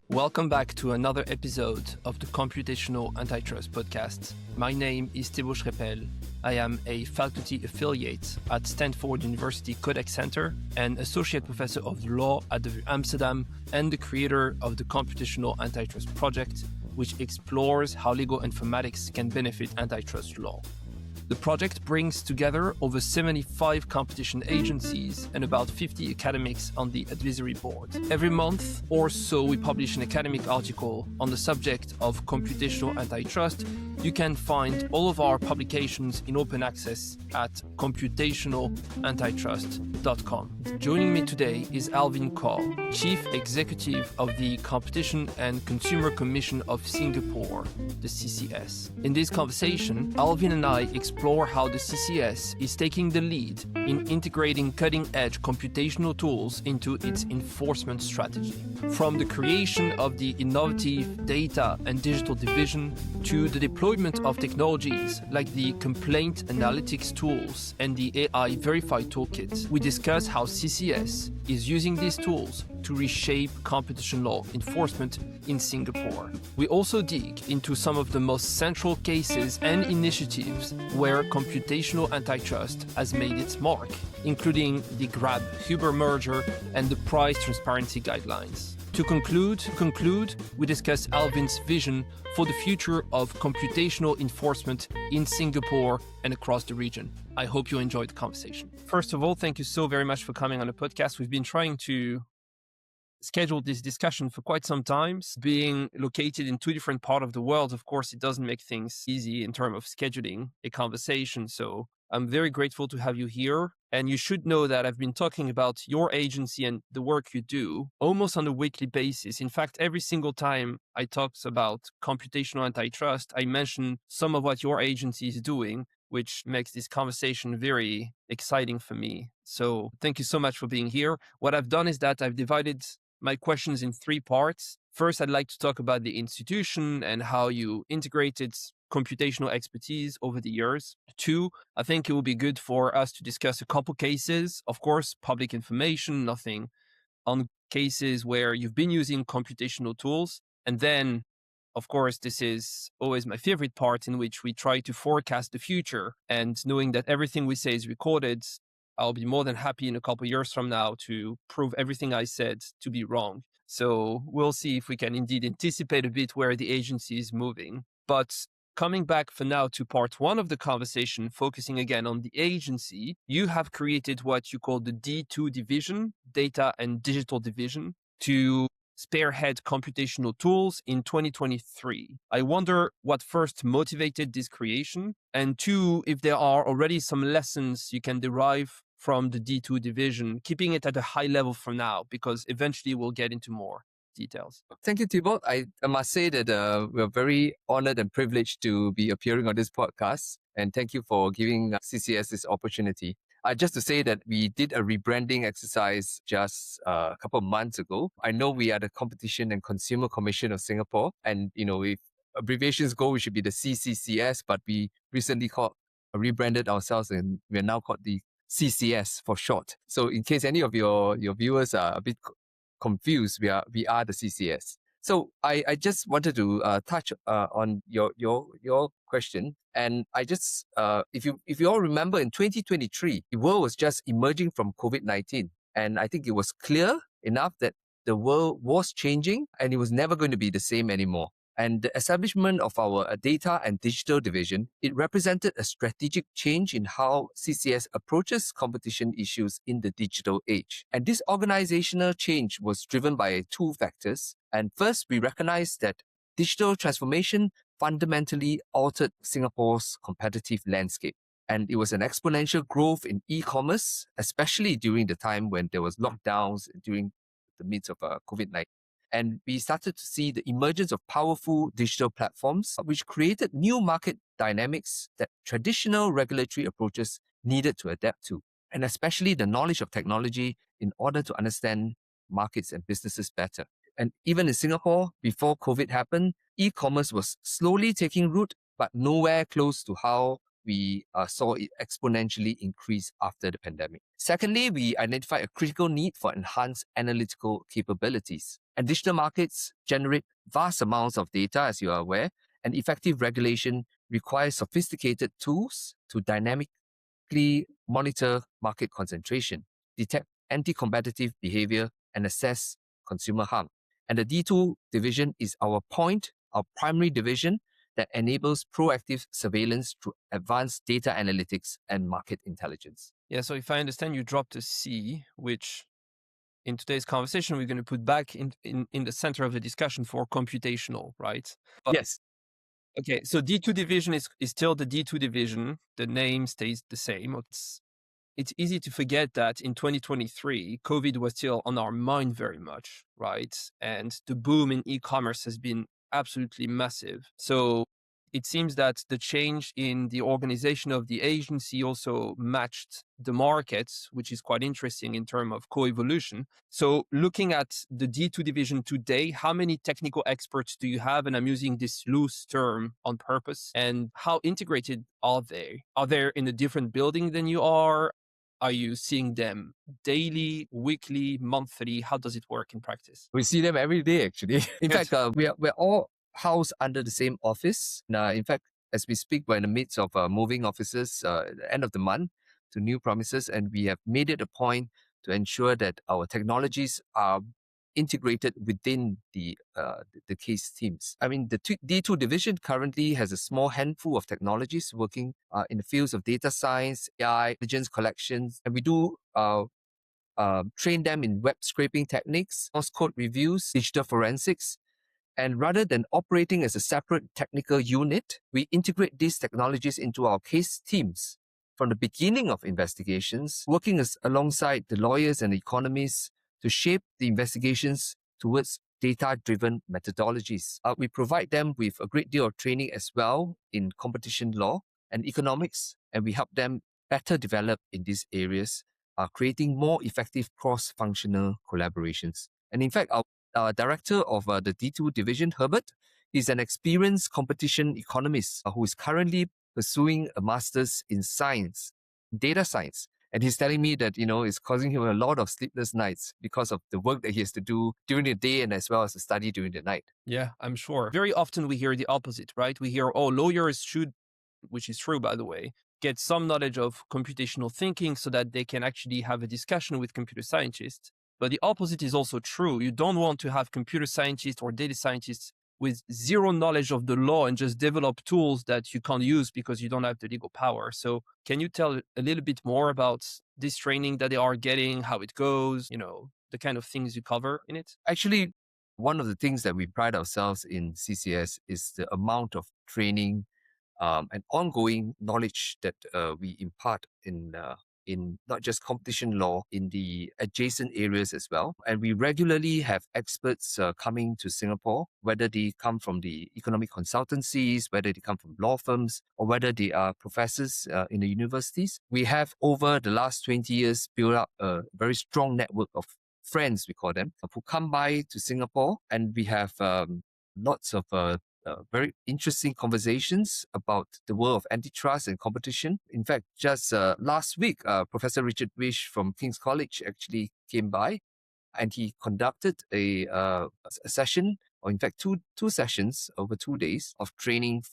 Welcome back to another episode of the Computational Antitrust podcast. My name is Thibault Schrepel. I am a faculty affiliate at Stanford University Codex Center and associate professor of law at the VU Amsterdam and the creator of the Computational Antitrust project, which explores how legal informatics can benefit antitrust law. The project brings together over 75 competition agencies and about 50 academics on the advisory board. Every month or so, we publish an academic article on the subject of computational antitrust. You can find all of our publications in open access at computationalantitrust.com. Joining me today is Alvin Koh, Chief Executive of the Competition and Consumer Commission of Singapore, the CCS. In this conversation, Alvin and I explore how the CCS is taking the lead in integrating cutting-edge computational tools into its enforcement strategy. From the creation of the innovative data and digital division to the deployment of technologies like the complaint analytics tools and the AI Verify Toolkit, we discuss how CCS is using these tools to reshape competition law enforcement in Singapore. We also dig into some of the most central cases and initiatives where computational antitrust has made its mark, including the Grab-Uber merger and the price transparency guidelines. To conclude, we discuss Alvin's vision for the future of computational enforcement in Singapore and across the region. I hope you enjoyed the conversation. First of all, thank you so very much for coming on the podcast. We've been trying to schedule this discussion for quite some time. Being located in two different parts of the world, of course, it doesn't make things easy in terms of scheduling a conversation. So I'm very grateful to have you here. And you should know that I've been talking about your agency and the work you do almost on a weekly basis. In fact, every single time I talk about computational antitrust, I mention some of what your agency is doing, which makes this conversation very exciting for me. So thank you so much for being here. What I've done is that I've divided my questions in three parts. First, I'd like to talk about the institution and how you integrated computational expertise over the years. Two, I think it will be good for us to discuss a couple cases, of course, public information, nothing on cases where you've been using computational tools. And then, of course, this is always my favorite part in which we try to forecast the future. And knowing that everything we say is recorded, I'll be more than happy in a couple of years from now to prove everything I said to be wrong. So we'll see if we can indeed anticipate a bit where the agency is moving. But coming back for now to part one of the conversation, focusing again on the agency, you have created what you call the D2 division, data and digital division, to spearhead computational tools in 2023. I wonder what first motivated this creation, and two, if there are already some lessons you can derive from the D2 division, keeping it at a high level for now, because eventually we'll get into more details. Thank you, Thibault. I must say that we're very honored and privileged to be appearing on this podcast. And thank you for giving CCS this opportunity. Just to say that we did a rebranding exercise just a couple of months ago. I know we are the Competition and Consumer Commission of Singapore. And, if abbreviations go, we should be the CCCS, but we recently rebranded ourselves and we're now called the CCS for short. So in case any of your viewers are a bit confused, we are the CCS. So I just wanted to touch on your question, and I just if you all remember, in 2023, the world was just emerging from COVID-19, and I think it was clear enough that the world was changing, and it was never going to be the same anymore. And the establishment of our data and digital division, it represented a strategic change in how CCS approaches competition issues in the digital age. And this organizational change was driven by two factors. And first, we recognized that digital transformation fundamentally altered Singapore's competitive landscape. And it was an exponential growth in e-commerce, especially during the time when there was lockdowns during the midst of COVID-19. And we started to see the emergence of powerful digital platforms, which created new market dynamics that traditional regulatory approaches needed to adapt to, and especially the knowledge of technology in order to understand markets and businesses better. And even in Singapore, before COVID happened, e-commerce was slowly taking root, but nowhere close to how we saw it exponentially increase after the pandemic. Secondly, we identified a critical need for enhanced analytical capabilities. And digital markets generate vast amounts of data, as you are aware, and effective regulation requires sophisticated tools to dynamically monitor market concentration, detect anti-competitive behavior, and assess consumer harm. And the D2 division is our primary division that enables proactive surveillance through advanced data analytics and market intelligence. Yeah, so if I understand, you dropped a C, which in today's conversation, we're going to put back in the center of the discussion for computational, right? Yes. Okay, so D2 division is still the D2 division. The name stays the same. It's easy to forget that in 2023, COVID was still on our mind very much, right? And the boom in e-commerce has been absolutely massive. So it seems that the change in the organization of the agency also matched the markets, which is quite interesting in terms of co-evolution. So looking at the D2 division today, how many technical experts do you have? And I'm using this loose term on purpose. And how integrated are they? Are they in a different building than you are? Are you seeing them daily, weekly, monthly? How does it work in practice? We see them every day, actually. In fact, we're all housed under the same office. Now, in fact, as we speak, we're in the midst of moving offices at the end of the month to new premises, and we have made it a point to ensure that our technologies are integrated within the case teams. I mean, the D2 division currently has a small handful of technologies working in the fields of data science, AI, intelligence collections, and we do train them in web scraping techniques, source code reviews, digital forensics. And rather than operating as a separate technical unit, we integrate these technologies into our case teams. From the beginning of investigations, working alongside the lawyers and economists to shape the investigations towards data-driven methodologies. We provide them with a great deal of training as well in competition law and economics, and we help them better develop in these areas, creating more effective cross-functional collaborations. And in fact, our director of the D2 division, Herbert, is an experienced competition economist who is currently pursuing a master's in science, data science. And he's telling me that, it's causing him a lot of sleepless nights because of the work that he has to do during the day and as well as the study during the night. Yeah, I'm sure. Very often we hear the opposite, right? We hear, lawyers should, which is true, by the way, get some knowledge of computational thinking so that they can actually have a discussion with computer scientists. But the opposite is also true. You don't want to have computer scientists or data scientists with zero knowledge of the law and just develop tools that you can't use because you don't have the legal power. So can you tell a little bit more about this training that they are getting, how it goes, the kind of things you cover in it? Actually, one of the things that we pride ourselves in CCS is the amount of training and ongoing knowledge that we impart in not just competition law, in the adjacent areas as well. And we regularly have experts coming to Singapore, whether they come from the economic consultancies, whether they come from law firms, or whether they are professors in the universities. We have, over the last 20 years, built up a very strong network of friends, we call them, who come by to Singapore, and we have lots of very interesting conversations about the world of antitrust and competition. In fact, just last week, Professor Richard Wish from King's College actually came by, and he conducted a session, or in fact two sessions over 2 days of training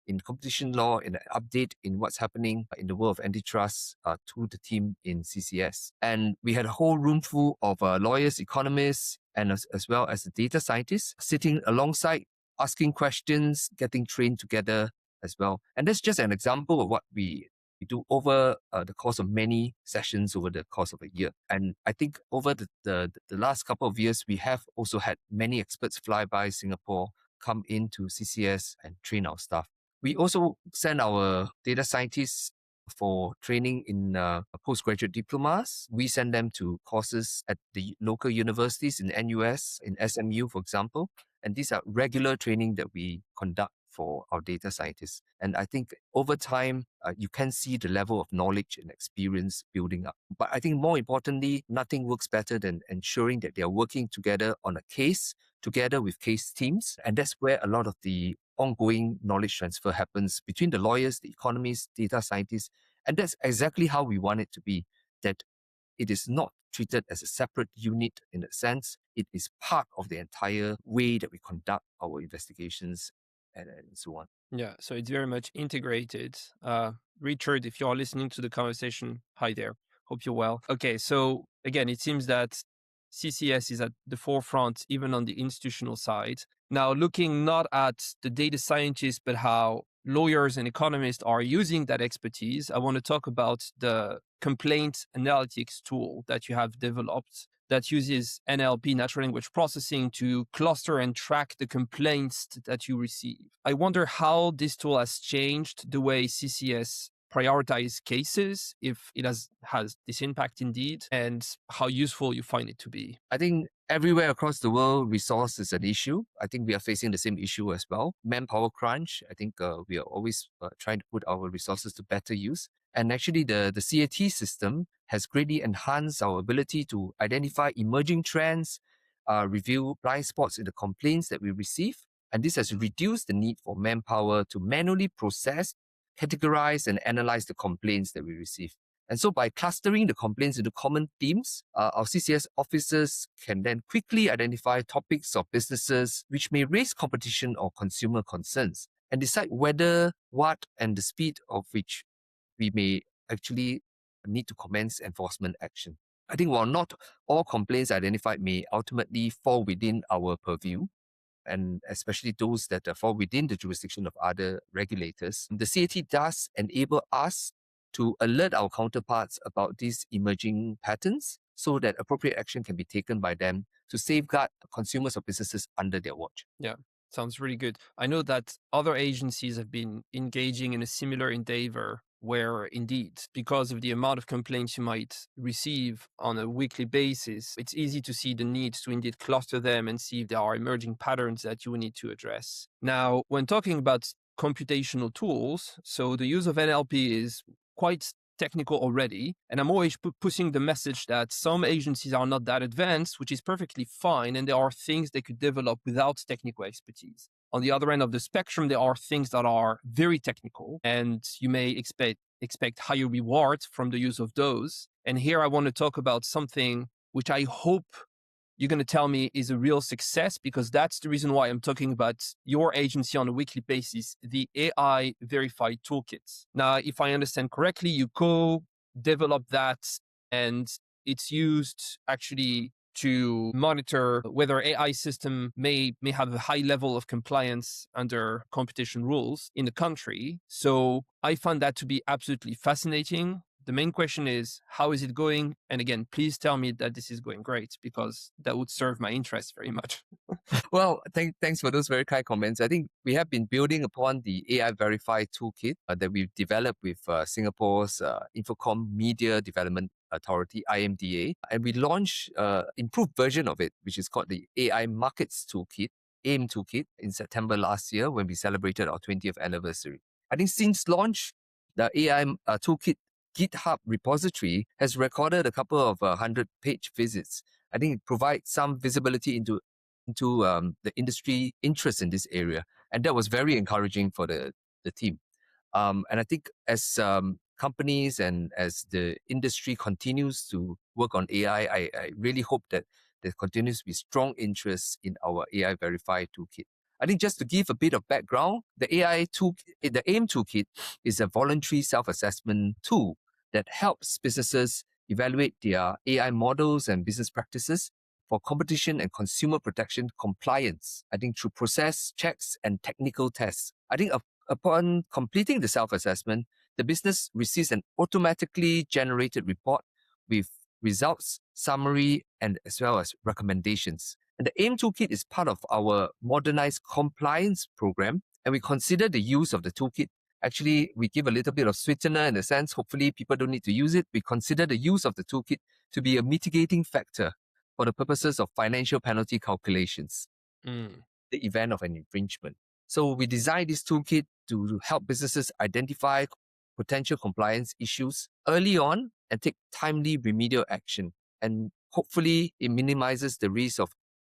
in competition law, and an update in what's happening in the world of antitrust to the team in CCS. And we had a whole room full of lawyers, economists, and as well as the data scientists sitting alongside, asking questions, getting trained together as well. And that's just an example of what we do over the course of many sessions over the course of a year. And I think over the last couple of years, we have also had many experts fly by Singapore, come into CCS and train our staff. We also send our data scientists for training in postgraduate diplomas. We send them to courses at the local universities in NUS, in SMU, for example. And these are regular training that we conduct for our data scientists. And I think over time, you can see the level of knowledge and experience building up. But I think more importantly, nothing works better than ensuring that they are working together on a case, together with case teams. And that's where a lot of the ongoing knowledge transfer happens between the lawyers, the economists, data scientists. And that's exactly how we want it to be, that it is not treated as a separate unit in a sense. It is part of the entire way that we conduct our investigations and so on. Yeah, so it's very much integrated. Richard, if you're listening to the conversation, hi there. Hope you're well. Okay, so again, it seems that CCS is at the forefront, even on the institutional side. Now, looking not at the data scientists, but how lawyers and economists are using that expertise, I want to talk about the complaint analytics tool that you have developed that uses NLP, natural language processing, to cluster and track the complaints that you receive. I wonder how this tool has changed the way CCS prioritize cases, if it has this impact indeed, and how useful you find it to be. I think everywhere across the world, resource is an issue. I think we are facing the same issue as well. Manpower crunch. I think we are always trying to put our resources to better use. And actually, the CAT system has greatly enhanced our ability to identify emerging trends, review blind spots in the complaints that we receive. And this has reduced the need for manpower to manually process, categorize, and analyze the complaints that we receive. And so by clustering the complaints into common themes, our CCS officers can then quickly identify topics or businesses which may raise competition or consumer concerns and decide whether, what, and the speed of which we may actually need to commence enforcement action. I think while not all complaints identified may ultimately fall within our purview, and especially those that fall within the jurisdiction of other regulators, the CAT does enable us to alert our counterparts about these emerging patterns so that appropriate action can be taken by them to safeguard consumers or businesses under their watch. Yeah, sounds really good. I know that other agencies have been engaging in a similar endeavor where indeed, because of the amount of complaints you might receive on a weekly basis, it's easy to see the need to indeed cluster them and see if there are emerging patterns that you will need to address. Now, when talking about computational tools, so the use of NLP is quite technical already. And I'm always pushing the message that some agencies are not that advanced, which is perfectly fine. And there are things they could develop without technical expertise. On the other end of the spectrum, there are things that are very technical, and you may expect higher rewards from the use of those. And here I want to talk about something which I hope you're going to tell me is a real success, because that's the reason why I'm talking about your agency on a weekly basis, the AI Verify Toolkit. Now, if I understand correctly, you co-developed that, and it's used actually to monitor whether AI system may have a high level of compliance under competition rules in the country. So I find that to be absolutely fascinating. The main question is, how is it going? And again, please tell me that this is going great, because that would serve my interest very much. Well, thanks for those very kind comments. I think we have been building upon the AI Verify Toolkit that we've developed with Singapore's Infocom Media Development Authority, IMDA. And we launched an improved version of it, which is called the AI Markets Toolkit, AIM Toolkit, in September last year when we celebrated our 20th anniversary. I think since launch, the AI Toolkit GitHub repository has recorded a couple of 100-page visits. I think it provides some visibility into the industry interest in this area. And that was very encouraging for the team. And I think as companies and as the industry continues to work on AI, I really hope that there continues to be strong interest in our AI Verify Toolkit. I think just to give a bit of background, the AIM Toolkit is a voluntary self-assessment tool that helps businesses evaluate their AI models and business practices for competition and consumer protection compliance, I think through process checks and technical tests. I think upon completing the self-assessment, the business receives an automatically generated report with results, summary, and as well as recommendations. And the AIM Toolkit is part of our modernized compliance program, and we consider the use of the toolkit. Actually, we give a little bit of sweetener in a sense. Hopefully, people don't need to use it. We consider the use of the toolkit to be a mitigating factor for the purposes of financial penalty calculations, the event of an infringement. So we designed this toolkit to help businesses identify potential compliance issues early on and take timely remedial action. And hopefully, it minimizes the risk of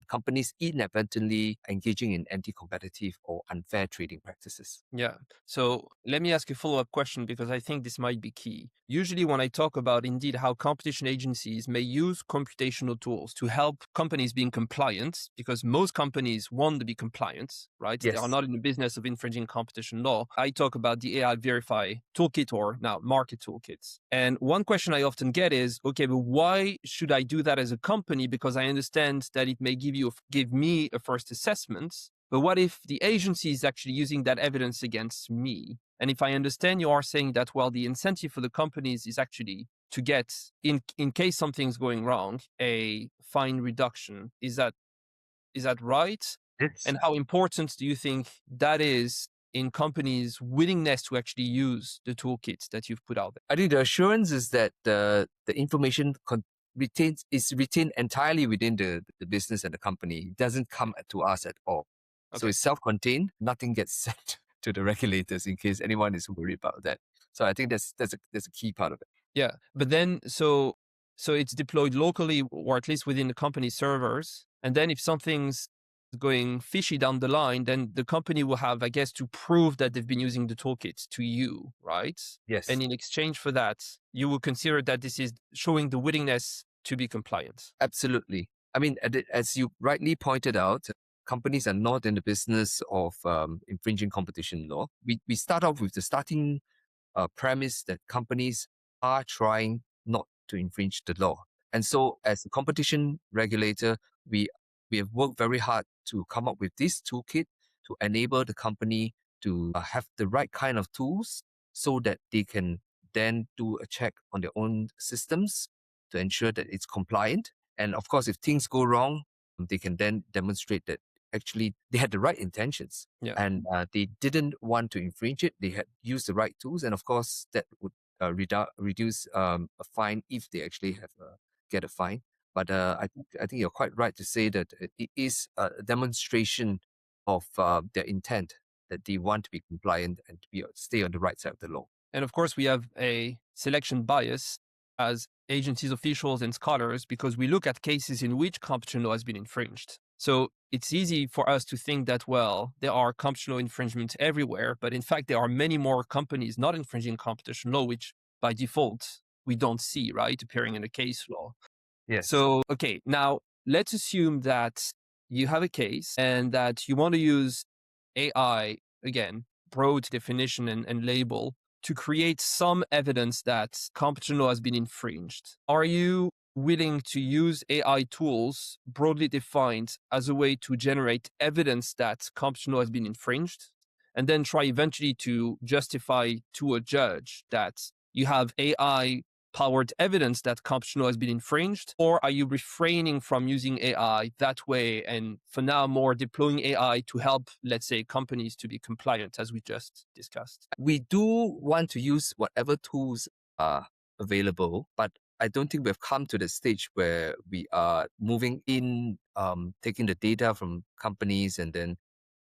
companies inadvertently engaging in anti-competitive or unfair trading practices. Yeah. So let me ask a follow-up question because I think this might be key. Usually, when I talk about indeed how competition agencies may use computational tools to help companies being compliant, because most companies want to be compliant, right? They are Yes. not in the business of infringing competition law. I talk about the AI Verify Toolkit, or now market toolkits. And one question I often get is, okay, but why should I do that as a company? Because I understand that it may give me a first assessment. But what if the agency is actually using that evidence against me? And if I understand, you are saying that, well, the incentive for the companies is actually to get, in case something's going wrong, a fine reduction. Is that right? Yes. And how important do you think that is in companies' willingness to actually use the toolkits that you've put out there? I think the assurance is that the information is retained entirely within the business and the company. It doesn't come to us at all. So Okay. it's self-contained. Nothing gets sent to the regulators in case anyone is worried about that. So I think that's a key part of it. Yeah, but then so it's deployed locally or at least within the company servers. And then if something's going fishy down the line, then the company will have, I guess, to prove that they've been using the toolkit to you, right? Yes, And in exchange for that, you will consider that this is showing the willingness to be compliant. absolutely. I mean, as you rightly pointed out, companies are not in the business of infringing competition law. We start off with the starting premise that companies are trying not to infringe the law. And so, as a competition regulator, we we have worked very hard to come up with this toolkit to enable the company to have the right kind of tools so that they can then do a check on their own systems to ensure that it's compliant. And of course, if things go wrong, they can then demonstrate that actually they had the right intentions Yeah. and they didn't want to infringe it. They had used the right tools, and of course, that would reduce a fine if they actually have get a fine. But I think you're quite right to say that it is a demonstration of their intent that they want to be compliant and to stay on the right side of the law. And of course, we have a selection bias as agencies, officials, and scholars because we look at cases in which competition law has been infringed. So it's easy for us to think that, well, there are competition law infringements everywhere, but in fact, there are many more companies not infringing competition law, which by default we don't see, right, appearing in the case law. Yes. So, okay, now let's assume that you have a case and that you want to use AI, again, broad definition and label, to create some evidence that competition law has been infringed. Are you willing to use AI tools broadly defined as a way to generate evidence that competition law has been infringed? And then try eventually to justify to a judge that you have AI powered evidence that competition law has been infringed? Or are you refraining from using AI that way and for now more deploying AI to help, let's say, companies to be compliant as we just discussed? We do want to use whatever tools are available, but I don't think we've come to the stage where we are moving in, taking the data from companies and then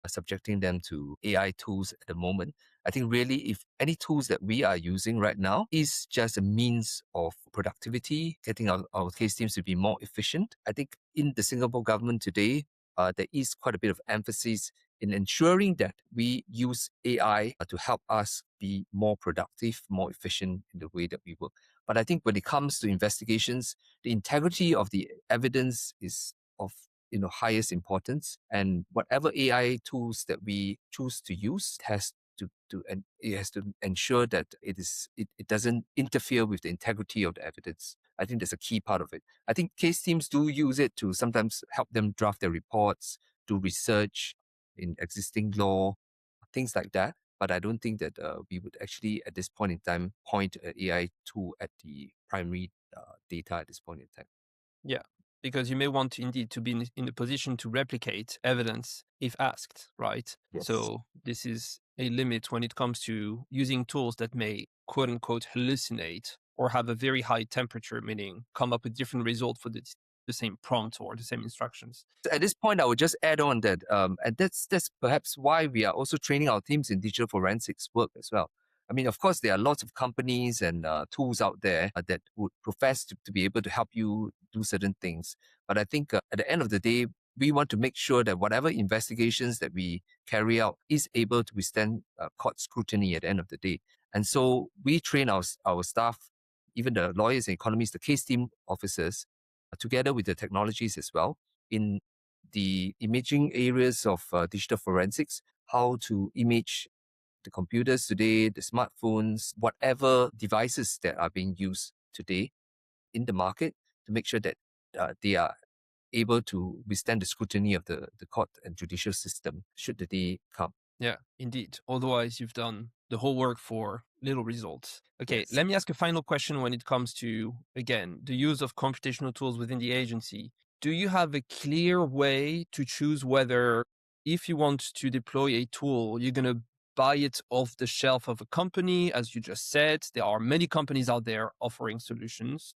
subjecting them to AI tools at the moment. I think really, if any tools that we are using right now is just a means of productivity, getting our case teams to be more efficient. I think in the Singapore government today, there is quite a bit of emphasis in ensuring that we use AI to help us be more productive, more efficient in the way that we work. But I think when it comes to investigations, the integrity of the evidence is of highest importance. And whatever AI tools that we choose to use has and it has to ensure that it doesn't interfere with the integrity of the evidence. I think that's a key part of it. I think case teams do use it to sometimes help them draft their reports, do research in existing law, things like that. But I don't think that we would actually, at this point in time, point an AI tool at the primary data at this point in time. Yeah, because you may want indeed to be in a position to replicate evidence if asked, right? Yes. So this is a limit when it comes to using tools that may quote unquote hallucinate or have a very high temperature, meaning come up with different results for the same prompt or the same instructions. At this point, I would just add on that, and that's perhaps why we are also training our teams in digital forensics work as well. I mean, of course, there are lots of companies and tools out there that would profess to be able to help you do certain things. But I think at the end of the day, We want to make sure that whatever investigations that we carry out is able to withstand court scrutiny at the end of the day. And so we train our staff, even the lawyers and economists, the case team officers, together with the technologies as well, in the imaging areas of digital forensics, how to image the computers today, the smartphones, whatever devices that are being used today in the market to make sure that they are able to withstand the scrutiny of the court and judicial system should the day come. Yeah, indeed. Otherwise, you've done the whole work for little results. Okay, Yes. let me ask a final question when it comes to, again, the use of computational tools within the agency. Do you have a clear way to choose whether, if you want to deploy a tool, you're going to buy it off the shelf of a company? As you just said, there are many companies out there offering solutions.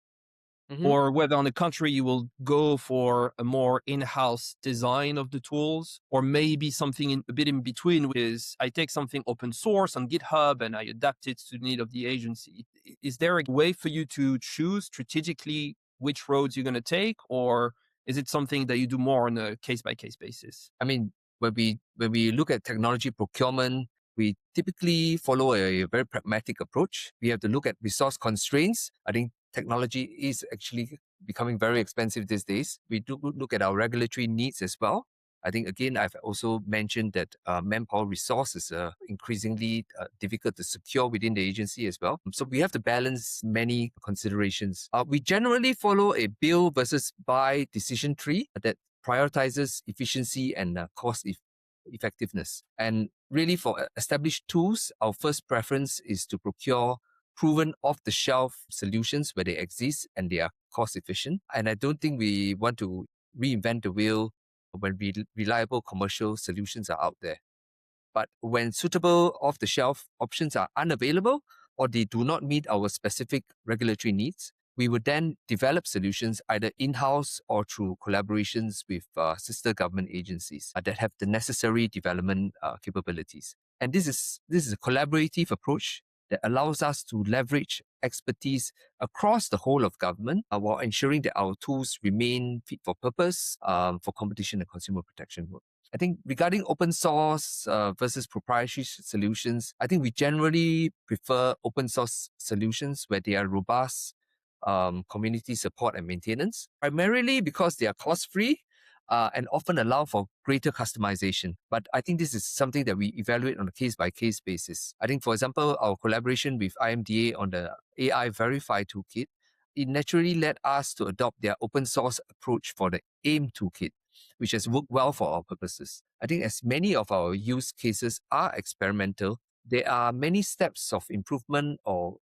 Mm-hmm. Or whether on the contrary, you will go for a more in-house design of the tools, or maybe something a bit in between, which is I take something open source on GitHub and I adapt it to the need of the agency. Is there a way for you to choose strategically which roads you're going to take, or is it something that you do more on a case-by-case basis? I mean, when we look at technology procurement, we typically follow a very pragmatic approach. We have to look at resource constraints. I think technology is actually becoming very expensive these days. We do look at our regulatory needs as well. I think, again, I've also mentioned that manpower resources are increasingly difficult to secure within the agency as well. So we have to balance many considerations. We generally follow a build versus buy decision tree that prioritizes efficiency and cost effectiveness. And really, for established tools, our first preference is to procure proven off-the-shelf solutions where they exist and they are cost efficient. And I don't think we want to reinvent the wheel when reliable commercial solutions are out there. But when suitable off-the-shelf options are unavailable or they do not meet our specific regulatory needs, we would then develop solutions either in-house or through collaborations with sister government agencies that have the necessary development capabilities. And this is a collaborative approach that allows us to leverage expertise across the whole of government while ensuring that our tools remain fit for purpose for competition and consumer protection work. I think regarding open source versus proprietary solutions, I think we generally prefer open source solutions where they are robust, community support and maintenance, primarily because they are cost-free and often allow for greater customization. But I think this is something that we evaluate on a case-by-case basis. I think, for example, our collaboration with IMDA on the AI Verify Toolkit, it naturally led us to adopt their open source approach for the AIM toolkit, which has worked well for our purposes. I think as many of our use cases are experimental, there are many steps of improvement or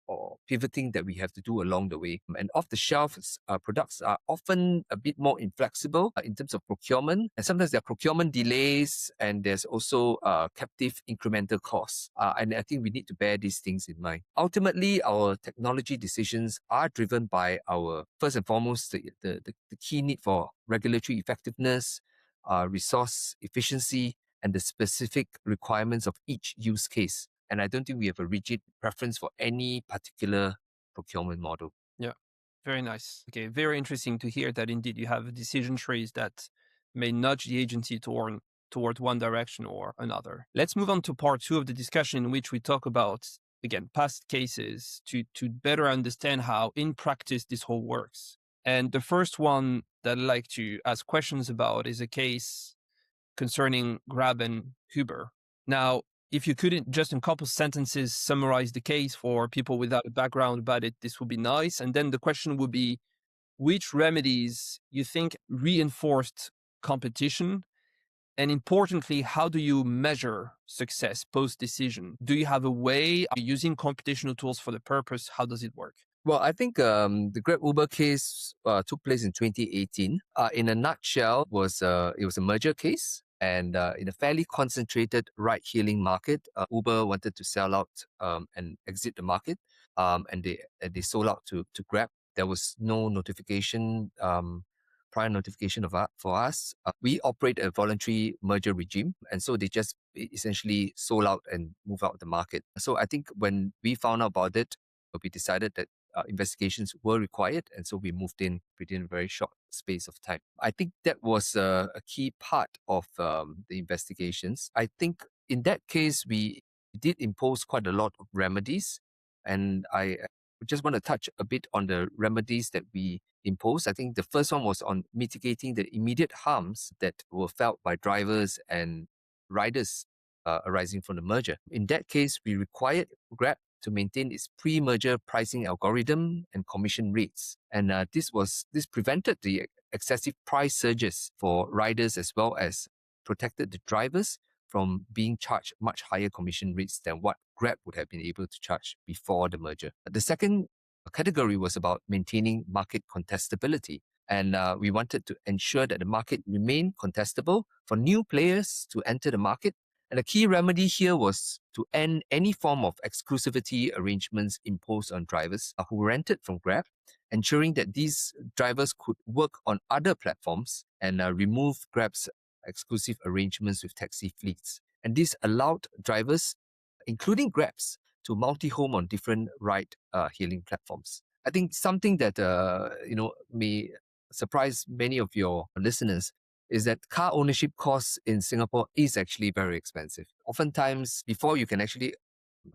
pivoting that we have to do along the way. And off-the-shelf products are often a bit more inflexible in terms of procurement. And sometimes there are procurement delays and there's also captive incremental costs. And I think we need to bear these things in mind. Ultimately, our technology decisions are driven by our, first and foremost, the key need for regulatory effectiveness, resource efficiency, and the specific requirements of each use case. And I don't think we have a rigid preference for any particular procurement model. Yeah, very nice. Okay, very interesting to hear that indeed you have decision trees that may nudge the agency toward one direction or another. Let's move on to part two of the discussion in which we talk about, again, past cases to better understand how in practice this whole works. And the first one that I'd like to ask questions about is a case concerning Grab and Uber. Now, if you couldn't just in a couple sentences summarize the case for people without a background about it, this would be nice. And then the question would be, which remedies you think reinforced competition? And importantly, how do you measure success post-decision? Do you have a way of using computational tools for the purpose? How does it work? Well, I think the Grab Uber case took place in 2018. In a nutshell, it was a merger case. And in a fairly concentrated ride-hailing market, Uber wanted to sell out and exit the market, and they sold out to Grab. There was no notification, prior notification for us. We operate a voluntary merger regime, and so they just essentially sold out and moved out of the market. So I think when we found out about it, we decided that investigations were required. And so we moved in within a very short space of time. I think that was a key part of the investigations. I think in that case, we did impose quite a lot of remedies. And I just want to touch a bit on the remedies that we imposed. I think the first one was on mitigating the immediate harms that were felt by drivers and riders arising from the merger. In that case, we required Grab to maintain its pre-merger pricing algorithm and commission rates. And this prevented the excessive price surges for riders as well as protected the drivers from being charged much higher commission rates than what Grab would have been able to charge before the merger. The second category was about maintaining market contestability. And we wanted to ensure that the market remained contestable for new players to enter the market. And the key remedy here was to end any form of exclusivity arrangements imposed on drivers who rented from Grab, ensuring that these drivers could work on other platforms and remove Grab's exclusive arrangements with taxi fleets. And this allowed drivers, including Grabs, to multi-home on different ride-hailing platforms. I think something that may surprise many of your listeners is that car ownership costs in Singapore is actually very expensive. Oftentimes, before you can actually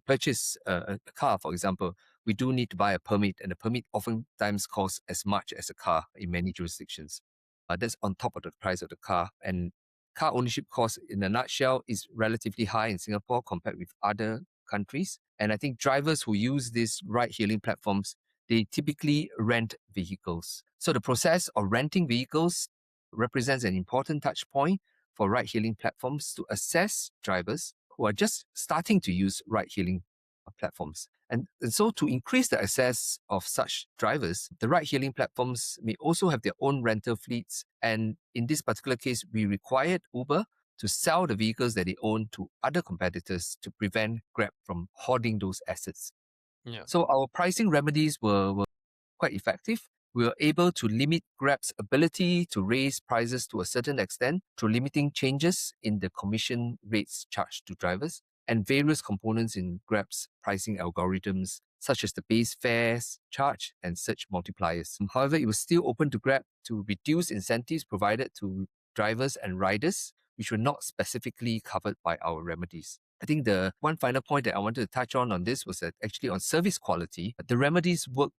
purchase a car, for example, we do need to buy a permit, and the permit oftentimes costs as much as a car in many jurisdictions. That's on top of the price of the car. And car ownership cost, in a nutshell, is relatively high in Singapore compared with other countries. And I think drivers who use these ride-hailing platforms, they typically rent vehicles. So the process of renting vehicles represents an important touch point for ride-hailing platforms to assess drivers who are just starting to use ride-hailing platforms. And so to increase the access of such drivers, the ride-hailing platforms may also have their own rental fleets. And in this particular case, we required Uber to sell the vehicles that they own to other competitors to prevent Grab from hoarding those assets. Yeah. So our pricing remedies were quite effective. We were able to limit Grab's ability to raise prices to a certain extent through limiting changes in the commission rates charged to drivers and various components in Grab's pricing algorithms, such as the base fares charge and surge multipliers. However, it was still open to Grab to reduce incentives provided to drivers and riders, which were not specifically covered by our remedies. I think the one final point that I wanted to touch on this was that actually on service quality, the remedies worked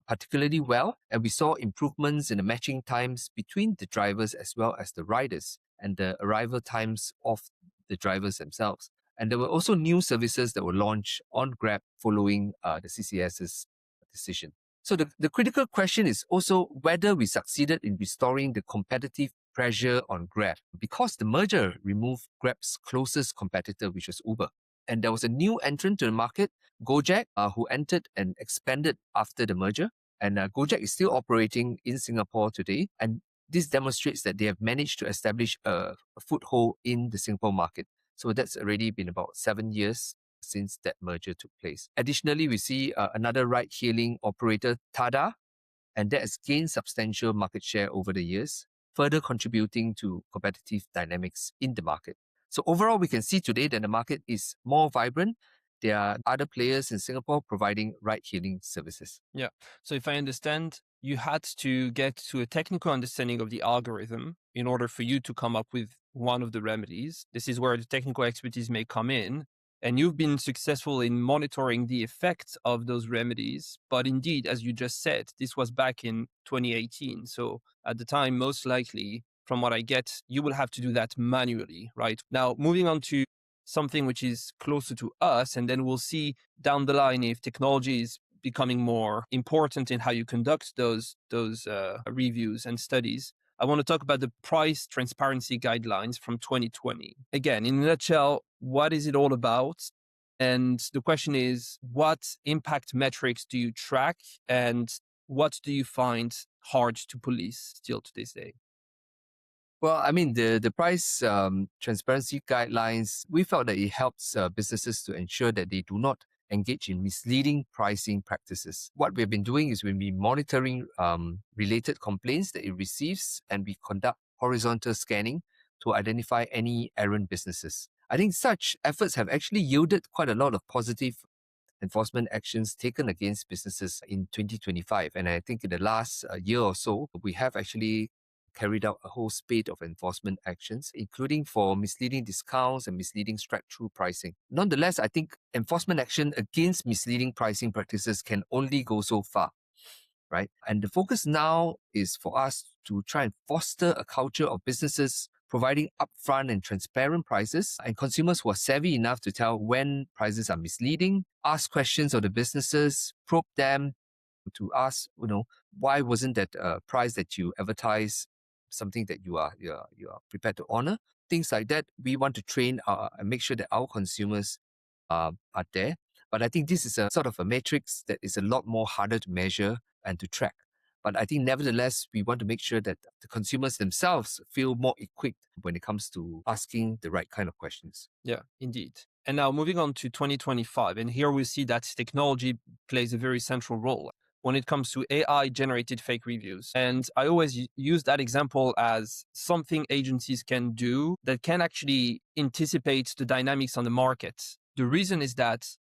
particularly well, and we saw improvements in the matching times between the drivers as well as the riders and the arrival times of the drivers themselves. And there were also new services that were launched on Grab following the CCS's decision. So the critical question is also whether we succeeded in restoring the competitive pressure on Grab, because the merger removed Grab's closest competitor, which was Uber. And there was a new entrant to the market, Gojek, who entered and expanded after the merger. And Gojek is still operating in Singapore today. And this demonstrates that they have managed to establish a foothold in the Singapore market. So that's already been about 7 years since that merger took place. Additionally, we see another ride-hailing operator, Tada, and that has gained substantial market share over the years, further contributing to competitive dynamics in the market. So overall, we can see today that the market is more vibrant. There are other players in Singapore providing ride-hailing services. Yeah. So if I understand, you had to get to a technical understanding of the algorithm in order for you to come up with one of the remedies. This is where the technical expertise may come in. And you've been successful in monitoring the effects of those remedies. But indeed, as you just said, this was back in 2018. So at the time, most likely, from what I get, you will have to do that manually, right? Now, moving on to something which is closer to us, and then we'll see down the line if technology is becoming more important in how you conduct those reviews and studies. I want to talk about the price transparency guidelines from 2020. Again, in a nutshell, what is it all about? And the question is, what impact metrics do you track, and what do you find hard to police still to this day? Well, I mean, the price transparency guidelines, we felt that it helps businesses to ensure that they do not engage in misleading pricing practices. What we've been doing is we've been monitoring related complaints that it receives, and we conduct horizontal scanning to identify any errant businesses. I think such efforts have actually yielded quite a lot of positive enforcement actions taken against businesses in 2025. And I think in the last year or so, we have actually carried out a whole spate of enforcement actions, including for misleading discounts and misleading strike-through pricing. Nonetheless, I think enforcement action against misleading pricing practices can only go so far, right? And the focus now is for us to try and foster a culture of businesses providing upfront and transparent prices, and consumers who are savvy enough to tell when prices are misleading, ask questions of the businesses, probe them to ask, why wasn't that price that you advertise something that you are prepared to honor? Things like that. We want to train and make sure that our consumers are there. But I think this is a sort of a matrix that is a lot more harder to measure and to track. But I think nevertheless, we want to make sure that the consumers themselves feel more equipped when it comes to asking the right kind of questions. Yeah, indeed. And now moving on to 2025, and here we see that technology plays a very central role when it comes to AI generated fake reviews. And I always use that example as something agencies can do that can actually anticipate the dynamics on the market. The reason is that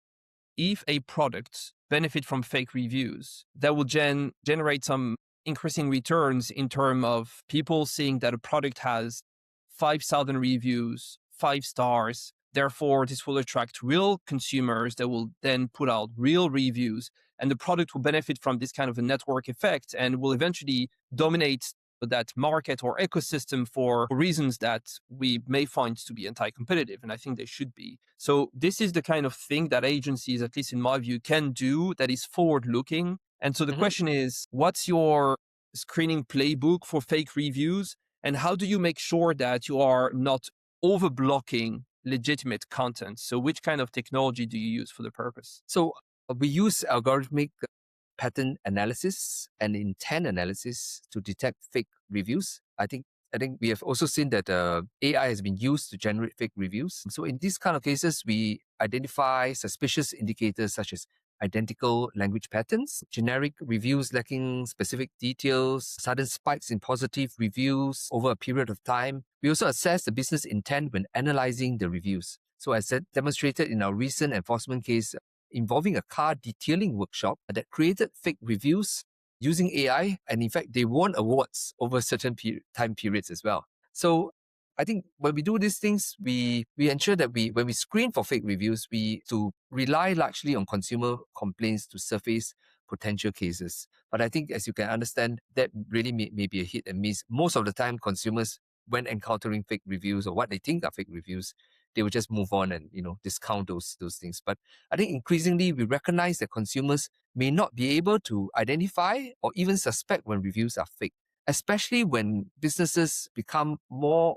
if a product benefit from fake reviews, that will generate some increasing returns in terms of people seeing that a product has 5,000 reviews, 5 stars. Therefore, this will attract real consumers that will then put out real reviews, and the product will benefit from this kind of a network effect and will eventually dominate that market or ecosystem for reasons that we may find to be anti-competitive, and I think they should be. So this is the kind of thing that agencies, at least in my view, can do that is forward-looking. And so the question is, what's your screening playbook for fake reviews, and how do you make sure that you are not over-blocking legitimate content? So which kind of technology do you use for the purpose? So we use algorithmic pattern analysis and intent analysis to detect fake reviews. I think we have also seen that AI has been used to generate fake reviews. So in these kind of cases, we identify suspicious indicators such as identical language patterns, generic reviews lacking specific details, sudden spikes in positive reviews over a period of time. We also assess the business intent when analyzing the reviews. So as demonstrated in our recent enforcement case involving a car detailing workshop that created fake reviews using AI, and in fact, they won awards over certain time periods as well. So I think when we do these things, we ensure that when we screen for fake reviews, we to rely largely on consumer complaints to surface potential cases. But I think, as you can understand, that really may be a hit and miss. Most of the time, consumers, when encountering fake reviews or what they think are fake reviews, they will just move on and discount those things. But I think increasingly we recognize that consumers may not be able to identify or even suspect when reviews are fake, especially when businesses become more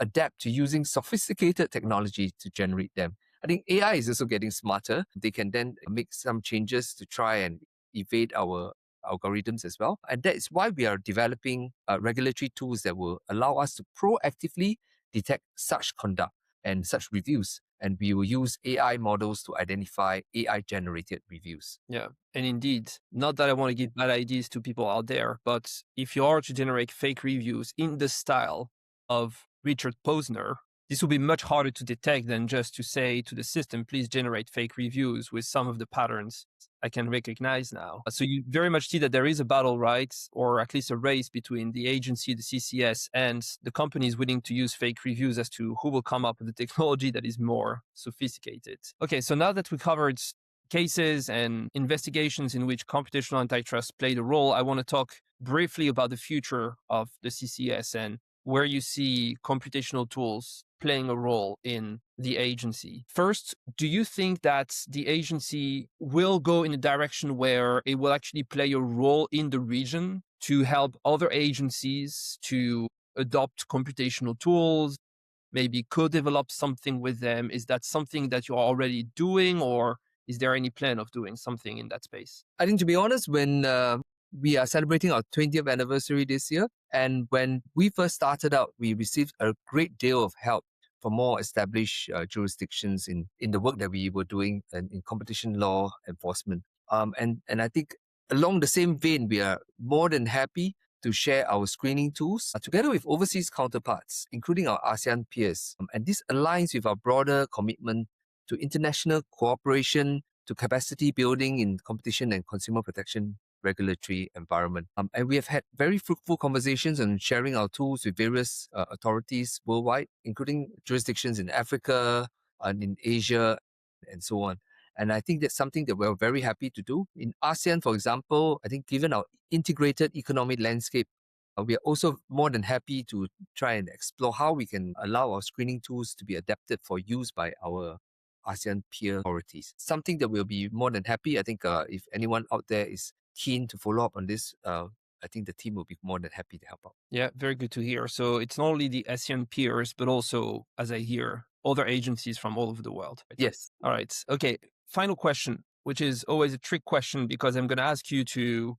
adept to using sophisticated technology to generate them. I think AI is also getting smarter. They can then make some changes to try and evade our algorithms as well. And that is why we are developing regulatory tools that will allow us to proactively detect such conduct and such reviews. And we will use AI models to identify AI-generated reviews. Yeah, and indeed, not that I want to give bad ideas to people out there, but if you are to generate fake reviews in the style of Richard Posner, this will be much harder to detect than just to say to the system, please generate fake reviews with some of the patterns I can recognize now. So you very much see that there is a battle, right? Or at least a race between the agency, the CCS, and the companies willing to use fake reviews as to who will come up with the technology that is more sophisticated. Okay, so now that we covered cases and investigations in which computational antitrust played a role, I want to talk briefly about the future of the CCS and where you see computational tools playing a role in the agency. First, do you think that the agency will go in a direction where it will actually play a role in the region to help other agencies to adopt computational tools, maybe co-develop something with them? Is that something that you're already doing, or is there any plan of doing something in that space? I think, to be honest, when we are celebrating our 20th anniversary this year, and when we first started out, we received a great deal of help from more established jurisdictions in the work that we were doing in competition law enforcement. And I think along the same vein, we are more than happy to share our screening tools together with overseas counterparts, including our ASEAN peers. And this aligns with our broader commitment to international cooperation to capacity building in competition and consumer protection regulatory environment. And we have had very fruitful conversations on sharing our tools with various authorities worldwide, including jurisdictions in Africa and in Asia and so on. And I think that's something that we're very happy to do. In ASEAN, for example, I think given our integrated economic landscape, we are also more than happy to try and explore how we can allow our screening tools to be adapted for use by our ASEAN peer authorities. Something that we'll be more than happy. I think if anyone out there is keen to follow up on this, I think the team will be more than happy to help out. Yeah, very good to hear. So it's not only the ASEAN peers, but also, as I hear, other agencies from all over the world. Yes. All right. Okay. Final question, which is always a trick question because I'm going to ask you to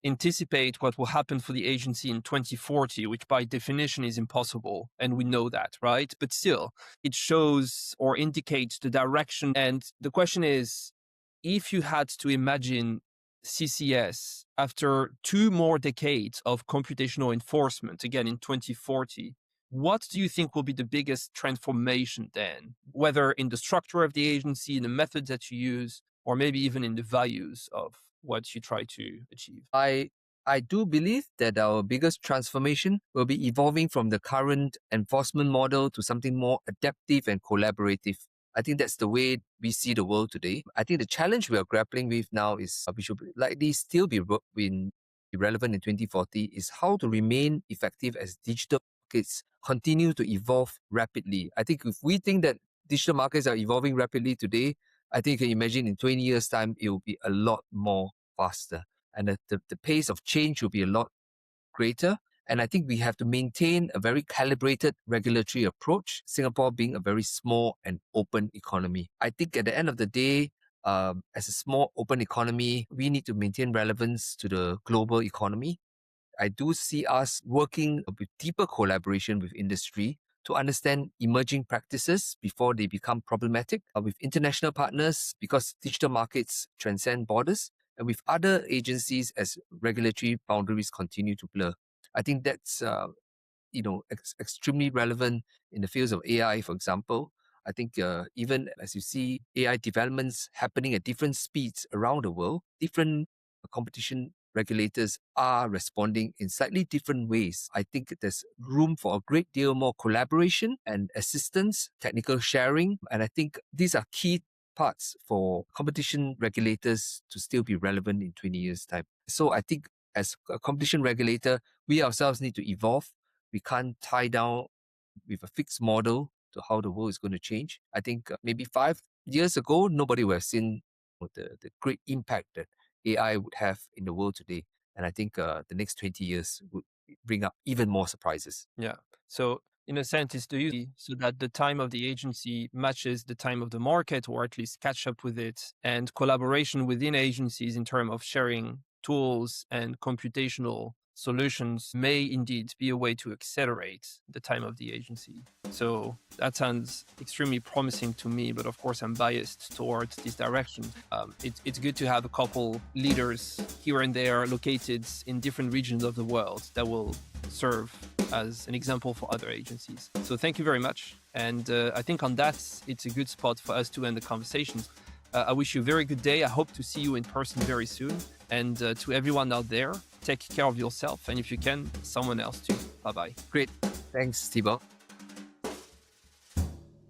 anticipate what will happen for the agency in 2040, which by definition is impossible. And we know that, right? But still, it shows or indicates the direction. And the question is, if you had to imagine CCS after 2 more decades of computational enforcement, again in 2040, what do you think will be the biggest transformation then? Whether in the structure of the agency, in the methods that you use, or maybe even in the values of what you try to achieve? I do believe that our biggest transformation will be evolving from the current enforcement model to something more adaptive and collaborative. I think that's the way we see the world today. I think the challenge we are grappling with now is we should likely still be relevant in 2040 is how to remain effective as digital markets continue to evolve rapidly. I think if we think that digital markets are evolving rapidly today, I think you can imagine in 20 years' time, it will be a lot more faster. And the pace of change will be a lot greater. And I think we have to maintain a very calibrated regulatory approach, Singapore being a very small and open economy. I think at the end of the day, as a small open economy, we need to maintain relevance to the global economy. I do see us working with deeper collaboration with industry to understand emerging practices before they become problematic, with international partners because digital markets transcend borders, and with other agencies as regulatory boundaries continue to blur. I think that's extremely relevant in the fields of AI, for example. I think even as you see AI developments happening at different speeds around the world, different competition regulators are responding in slightly different ways. I think there's room for a great deal more collaboration and assistance, technical sharing. And I think these are key parts for competition regulators to still be relevant in 20 years' time. So I think as a competition regulator, we ourselves need to evolve. We can't tie down with a fixed model to how the world is going to change. I think maybe 5 years ago, nobody would have seen the great impact that AI would have in the world today. And I think the next 20 years would bring up even more surprises. Yeah. So in a sense, it's so that the time of the agency matches the time of the market, or at least catch up with it, and collaboration within agencies in terms of sharing tools and computational solutions may indeed be a way to accelerate the time of the agency. So that sounds extremely promising to me, but of course I'm biased towards this direction. It's good to have a couple leaders here and there located in different regions of the world that will serve as an example for other agencies. So thank you very much. And I think on that, it's a good spot for us to end the conversation. I wish you a very good day. I hope to see you in person very soon. And to everyone out there, take care of yourself. And if you can, someone else too. Bye-bye. Great. Thanks, Thibault.